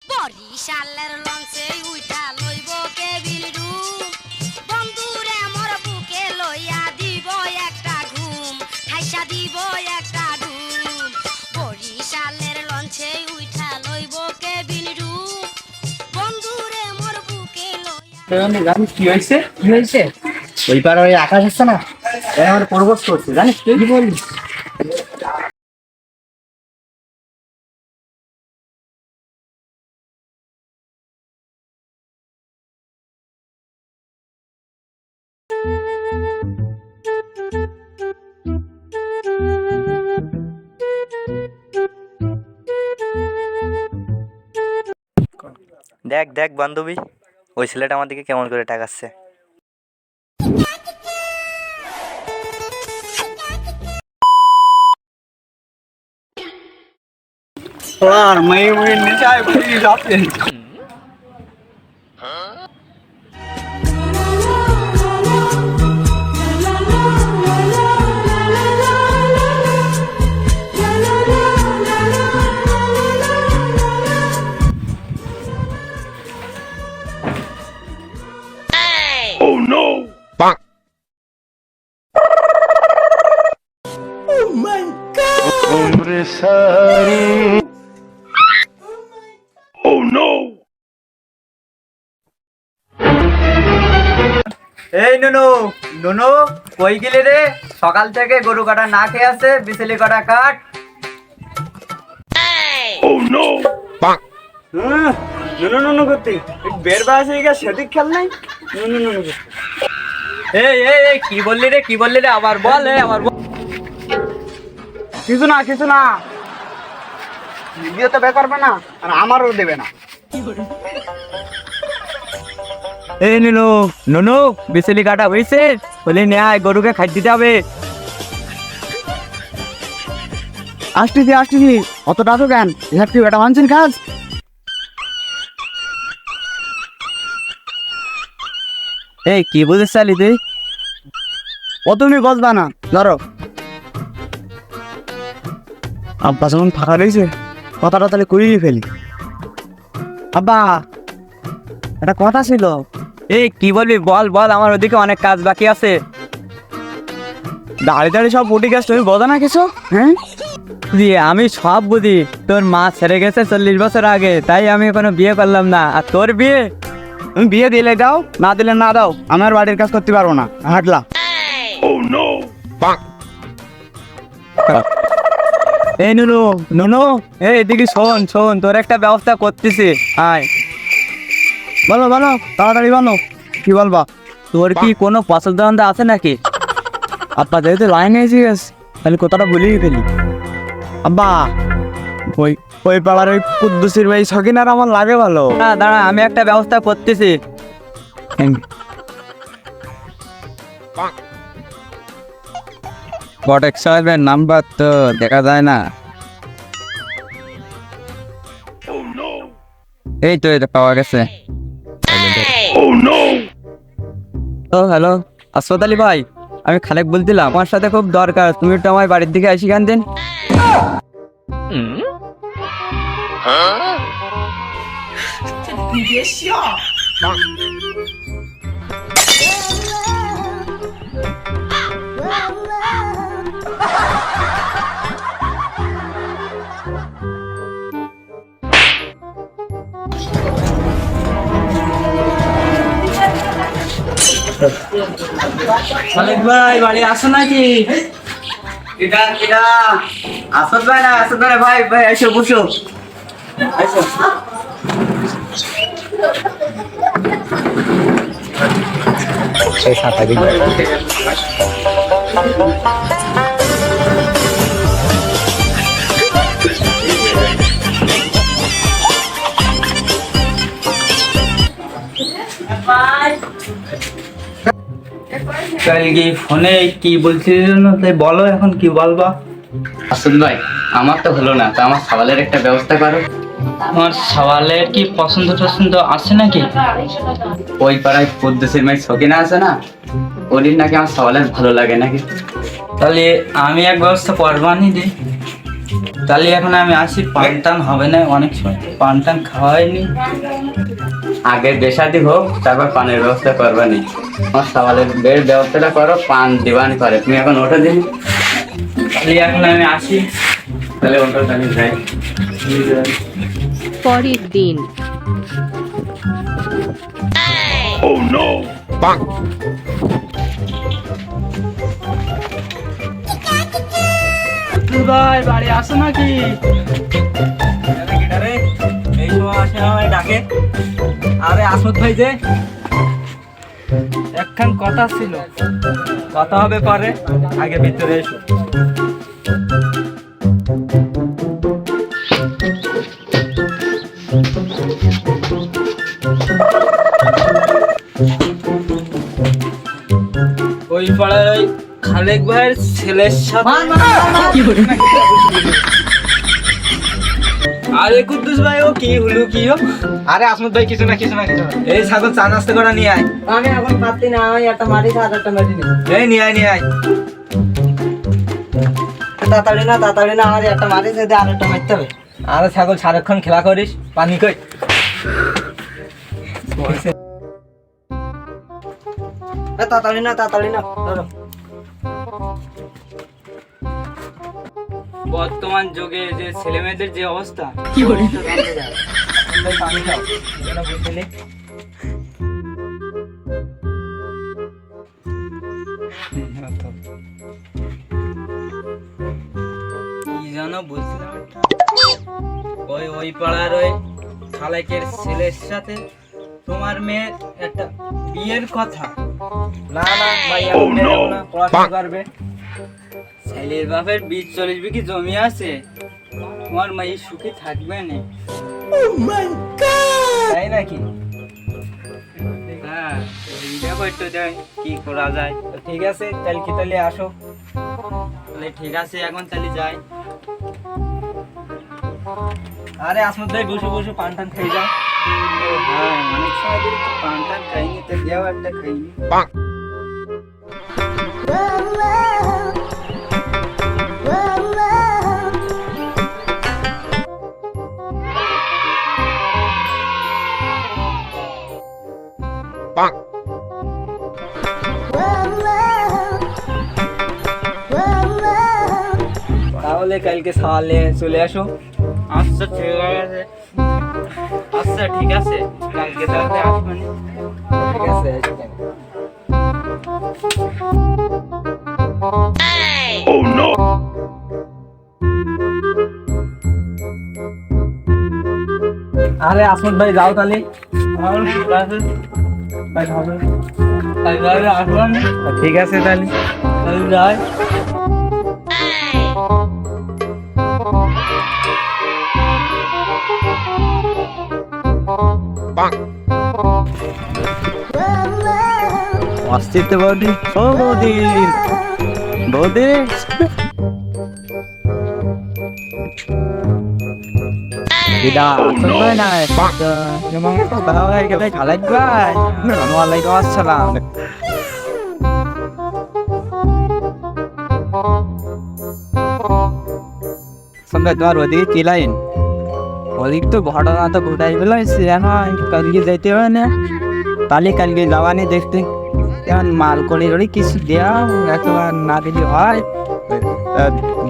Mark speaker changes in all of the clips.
Speaker 1: বরিশালের লঞ্চে উঠা লইব কেবিল রুম, বন্ধুরে মোর বুকে লইয়া দিব একটা ঘুম, ঠাইসা দিব একটা ঘুম। বরিশালের লঞ্চে উঠা লইব কেবিল রুম, বন্ধুরে মোর বুকে লইয়া।
Speaker 2: জানিস কি হয়েছে? কি হয়েছে? ওই পার ওই আকাশ আসছে না, আমার প্রপোজ করছে, জানিস তুই কি বললি?
Speaker 3: দেখ দেখ বান্ধবী, ওই ছেলেটা আমার দিকে কেমন করে টাকাচ্ছে।
Speaker 2: আর মেয়ে নিচে আয় বলি যাচ্ছে।
Speaker 3: এই নুনু, নুনু কই গেলি রে? সকাল থেকে গরু কাটা না খেয়ে আছে, বিচেলি কাটা কাট।
Speaker 2: নুনু করতে বের বাস হয়ে গেছে, সেদিক খেল নাই। নুনু করতে
Speaker 3: এই এই এই কি বললি রে, কি বললি রে? আবার বল, আবার বল।
Speaker 2: কিছু না ভিডিও তো বের করবে না, আর আমারও দেবে না।
Speaker 3: এই নুনু, নুনু বিচেলি কাটা হয়েছে, বলি নেয় গরুকে খাই দিতে হবে।
Speaker 2: আসতেছি অত টাকা কেন? এসব কি বেটা মানছেন কাজ?
Speaker 3: এই কি বুঝিস চালি তুই?
Speaker 2: ও তুমি বসবা না, ধরো। আব্বা যখন ফাঁকা রয়েছে, কথাটা তাহলে করিয়ে ফেলি। আব্বা, একটা কথা ছিল।
Speaker 3: এই কি বলবি বল বল, আমার ওদিকে অনেক কাজ বাকি আছে।
Speaker 2: দাঁড়িয়ে সব উঠে গেছে, তুমি বোঝো না কিছু? হ্যাঁ
Speaker 3: দিয়ে আমি সব বুঝি, তোর মা ছেড়ে গেছে 40 বছর আগে, তাই আমি কোনো বিয়ে করলাম না। আর তোর বিয়ে?
Speaker 2: তুমি বিয়ে দিলে দাও, না দিলে না দাও, আমার বাড়ির কাজ করতে পারবো না, হাঁটলা।
Speaker 3: এই নুনু, নুনু এই এদিকে শোন শোন, তোর একটা ব্যবস্থা করতেছি, আয়।
Speaker 2: বলো তাড়াতাড়ি বলো, কি বলবা?
Speaker 3: তোর কি কোনো পছন্দ আছে নাকি?
Speaker 2: আব্বা যেহেতু লাইনে এসে গেছে, তাহলে কথাটা বলেই ফেলি। আব্বা, ওই পাড়ার ওই কুদ্দুসির ভাই সকিনার আমার লাগে ভালো।
Speaker 3: দাঁড়া দাঁড়া, আমি একটা ব্যবস্থা করতেছি।
Speaker 2: কটেক সাহেবের নাম্বার তো দেখা যায় না। এই তো এটা পাওয়া গেছে।
Speaker 3: হ্যালো আসফাত আলী ভাই, আমি খালেক বলছিলাম, আমার সাথে খুব দরকার, তুমি একটু আমার বাড়ির দিকে আসি কেন দিন। খালেক ভাই বাড়ি আসো নাকি? এটা আসফাত ভাই না? আসফাত ভাই, ভাই ভাই এসো বসো, এসো। কালকে ফোনে কি বলছিল না, তাই বলো এখন কি বলবা?
Speaker 4: আসুন ভাই, আমার তো হলো না, তা আমার সওয়ালের একটা ব্যবস্থা করো।
Speaker 3: আমার সওয়ালের কি পছন্দ আছে নাকি?
Speaker 4: ওই পাড়ায় কুদ্দুসের মেয়ে সকিনা আছে না, ওর নাকি আমার সওয়ালের ভালো লাগে নাকি।
Speaker 3: তাহলে আমি এক ব্যবস্থা করবানি দিই।
Speaker 4: তাহলে এখন আমি আসি, পান টান হবে না অনেক সময়, পান টান খাওয়া হয়নি। আগে বেশাদি হোক তারপর পানের ব্যবস্থা করবানি। আমার সকালের বের ব্যবস্থাটা করো, পান দিবানি করে। তুমি এখন ওটা দিন, তাহলে এখন আমি আসি। তাহলে ওটা তাহলে যাই।
Speaker 5: পরের দিন
Speaker 2: ভাই বাড়ি আসো নাকি?
Speaker 3: এই সময় আসে আমায় ডাকে। আরে আসমত ভাই যে,
Speaker 2: একখান কথা ছিল।
Speaker 3: কথা হবে পরে, আগে ভিতরে এসো।
Speaker 2: ওই পাড়ার ওই খালেক ভাইয়ের ছেলের সাথে। আরে কুদ্দুস ভাই, ও কি হলো কি?
Speaker 3: আরে আসমত ভাই কিছু না কিছু না কিছু না। এই ছাগল চা নাস্তা করে নিয়ে আয়।
Speaker 6: আমি এখন পারতি না, আমি একটা মারি আর একটা মারি নি।
Speaker 3: এই নিয়ে আয় নিয়ে আয়।
Speaker 6: তাড়াতাড়ি না আমার একটা মারি যদি আর একটা মারতে হবে।
Speaker 3: আরে ছাগল সারাক্ষণ খেলা করিস, পানি কই।
Speaker 6: তাড়াতাড়ি না ধরো।
Speaker 2: বর্তমান যুগে যে ছেলে মেয়েদের যে অবস্থা,
Speaker 3: ভাই পানি খাও, এখানে বুঝলি।
Speaker 2: কি জানো বলছিলাম, ওই পাড়ার ওই খালেকের ছেলের সাথে তোমার মেয়ের একটা বিয়ের কথা।
Speaker 3: না না ভাই, এখন মেয়ে যাবো না, পড়াশোনা করবে।
Speaker 2: ছেলের বাপের 20-40 বিঘি জমি আছে, তোমার মেয়ে সুখী থাকবে না।
Speaker 3: তাই নাকি?
Speaker 2: হ্যাঁ, দেখো একটু দেখ কি করা যায়।
Speaker 3: তো ঠিক আছে, কালকে তাহলে আসো।
Speaker 2: তাহলে ঠিক আছে, এখন তাহলে যাই।
Speaker 3: আরে আসমত ভাই বসে বসে পান টান খেয়ে যাও।
Speaker 2: হ্যাঁ, অনেক সময় ধরে তো পান টান খাইনি, তো দেও একটা খাইনি।
Speaker 3: তাহলে কালকে সকালে চলে আসো।
Speaker 2: আচ্ছা ঠিক আছে, আচ্ছা ঠিক আছে, কালকে তাহলে আসবেন।
Speaker 3: ঠিক আছে, এসো কেন। আরে আসমত ভাই যাও তাহলে।
Speaker 2: ঠিক আছে, তাহলে আসবেন।
Speaker 3: ঠিক আছে তাহলে।
Speaker 2: তাহলে যাই।
Speaker 4: অস্তিত্ব বৌদি, ও বৌদি, বৌদি। Tidak, sebenarnya memang itu bahwa kita kalah guys. Waalaikumsalam. Sampai তোমার ওদিকে কি লাইন? ওদিক তো ঘটনা তো ঘটাই ফেলাইছে, এখন কালকে যাইতে হবে না। তাহলে কালকে যাওয়ানি দেখতে এখন মাল করে কিছু দেওয়া একবার না দিলে হয়।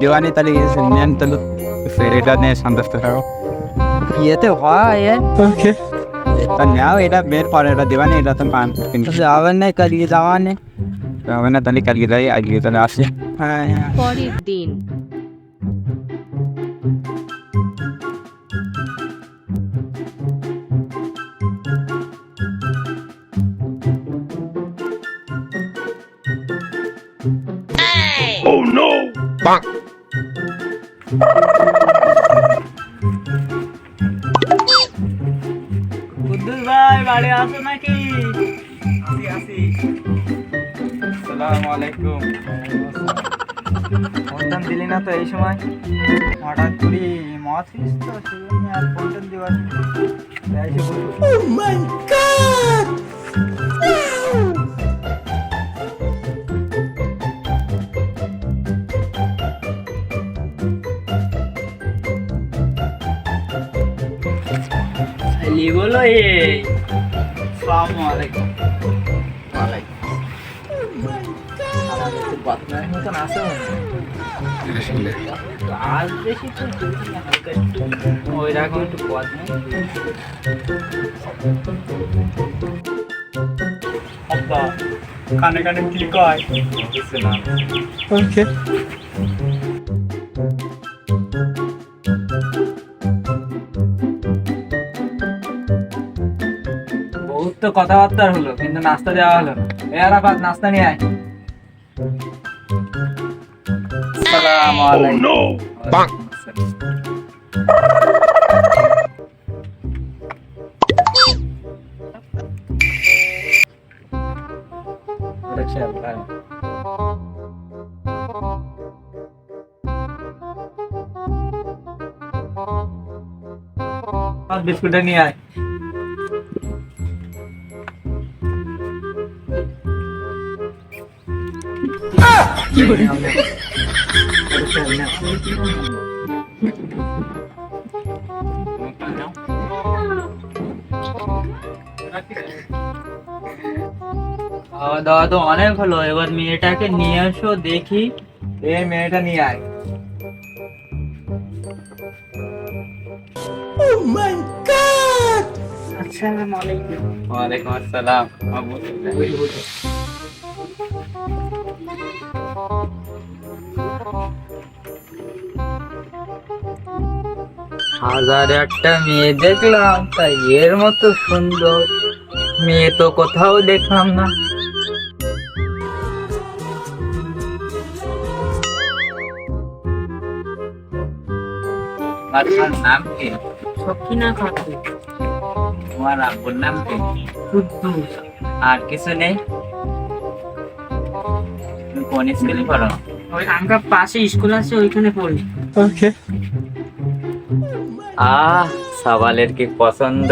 Speaker 4: দেওয়ানি তাহলে নেন, তাহলে ফেরিটা নিয়ে সন্তুষ্ট থাকো। বিয়েতে হয় ওকে, তা নাও, এটা বের পরে এটা দেওয়ানি, এটা তো পান কিন্তু যাবেন না, কালকে যাওয়া নেই যাবে না। তাহলে কালকে যাই, আজকে তাহলে আসি। হ্যাঁ হ্যাঁ।
Speaker 5: পরের দিন
Speaker 2: কুদ্দুস ভাই বাড়ি আসো নাকি? আসি আসি। আসসালামু আলাইকুম।
Speaker 3: ফোন দিলি না তো এই সময়?
Speaker 2: হঠাৎ করে মদ খেয়েছিস তো, সেজন্য আর ফোন দেওয়ার
Speaker 4: বলো এই আসসালামু আলাইকুম। আজ বেশি তো হালকা ওই রকম একটু পথ নেই।
Speaker 2: আব্বা কানে কানে কি কয়?
Speaker 4: কিছু না।
Speaker 2: ওকে
Speaker 4: বহুত তো কথাবার্তা হলো কিন্তু নাস্তা দেওয়া হলো না। আরাফাত নাস্তা নিয়ে আয়। আসসালামু আলাইকুম। বিস্কুটটা নিয়ে আয়। খাওয়া দাওয়া তো অনেক হলো, এবার মেয়েটাকে নিয়ে এসো দেখি। এই মেয়েটা নিয়ে আয়। আসসালামু আলাইকুম। ওয়ালাইকুম আসসালাম। হাজার একটা মেয়ে দেখলাম, তাই এর মতো সুন্দর মেয়ে তো কোথাও দেখলাম না। আপনার নাম কি?
Speaker 6: সখিনা খাতুন।
Speaker 4: তোমার আব্বুর নাম কি? কুদ্দুস। আর কিছু নেই? তুমি কোন স্কুলে পড়ো?
Speaker 6: ওই আমরা পাশে স্কুল আছে ওইখানে পড়ি।
Speaker 2: ওকে
Speaker 4: সাবালের কি পছন্দ।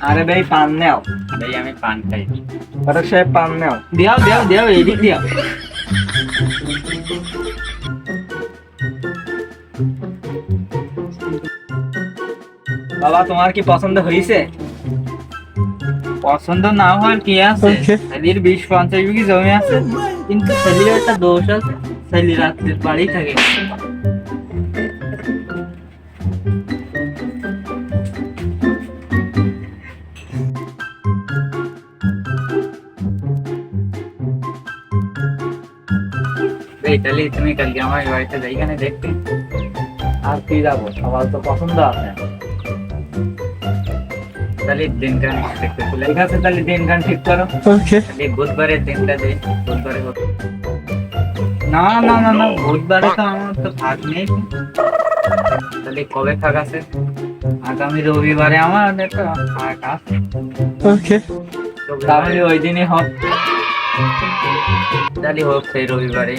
Speaker 2: আরে ভাই পান নাও।
Speaker 4: ভাই আমি পান খাই।
Speaker 2: ফটক সাহেব পান নাও।
Speaker 6: দেও দেও দেও এদিক দেও।
Speaker 2: বাবা তোমার কি পছন্দ হয়েছে?
Speaker 4: পছন্দ না হওয়ার কি আছে? ছেলির 20-50 বিঘি জমি আছে, কিন্তু ছেলির একটা দোষ আছে, ছেলি রাত্রির বাড়ি থাকে। এই তাহলে তুমি কালকে আমার বাড়িতে যাইখানে দেখতে।
Speaker 2: আর কি যাবো, সবার তো পছন্দ আছে।
Speaker 4: তাহলে দিনকান দেখতে চলে।
Speaker 2: ঠিক আছে তাহলে দিন গান ঠিক করো। ওকে
Speaker 4: তাহলে বুধবারের দিনটা দেই। বুধবারে হোক। না না না না, বুধবারে তো আমার তো ভাগ নেই। তাহলে কবে থাক আছে? আগামী রবিবারে আমার একটা ভাগ আছে।
Speaker 2: ওকে
Speaker 4: তাহলে ওই দিনই হোক। তাহলে হোক সেই রবিবারে।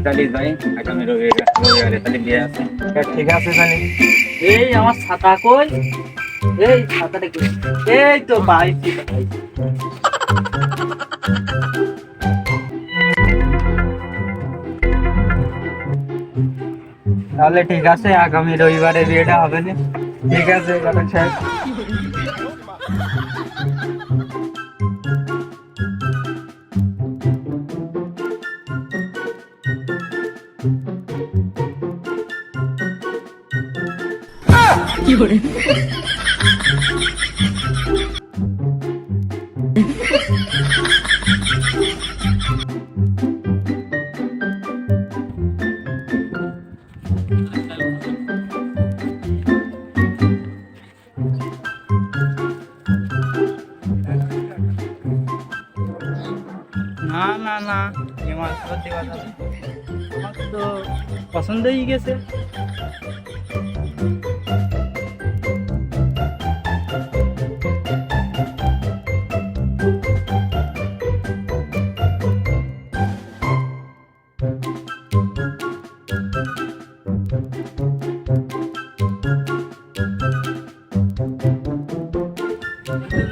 Speaker 4: তাহলে যাই আগামী রবিবারে তাহলে বিয়ে আছে।
Speaker 2: ঠিক আছে তাহলে।
Speaker 6: এই আমার ছাতা কই? এই ছাতাটা কই? এই তো পাইছি পাইছি।
Speaker 2: তাহলে ঠিক আছে আগামী রবিবারে বিয়েটা হবে না। ঠিক আছে ফটক সাহেব।
Speaker 6: না না না, এবার সত্যি কথা আমার তো পছন্দ হয়ে গেছে।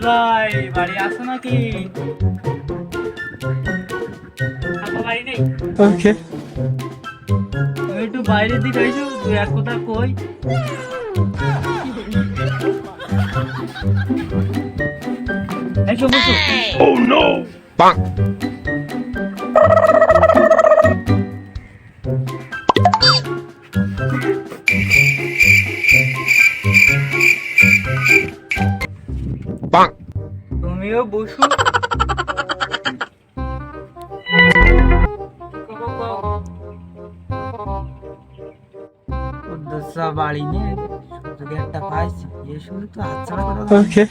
Speaker 6: ভাই বাড়ি আসো নাকি? আপা বাড়ি নেই?
Speaker 2: ওকে
Speaker 6: তুমি একটু বাইরের দিকে এসো, দু এক কথা কই। এসো বসো। তুমিও বসো। দোসরা বাড়ি নিয়ে যদি একটা পাইছি এ শুনে তো হাতছাড়া করা যাবে না।
Speaker 2: ওকে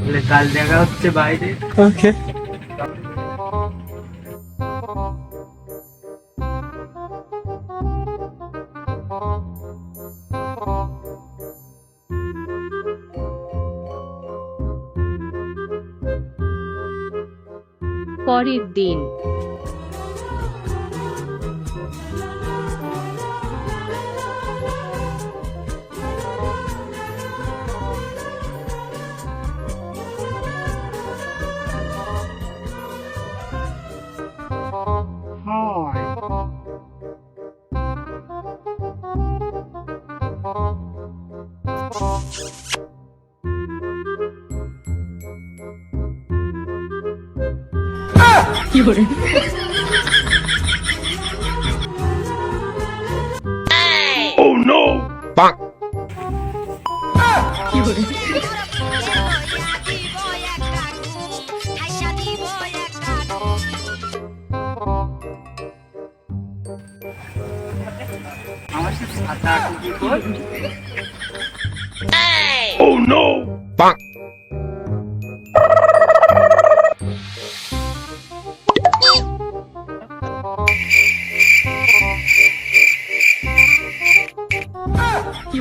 Speaker 6: বলে কাল দেখা হচ্ছে বাইরে।
Speaker 2: ওকে
Speaker 5: পরের দিন
Speaker 6: আমার সাথে সাথে আটু কি কর?
Speaker 5: কি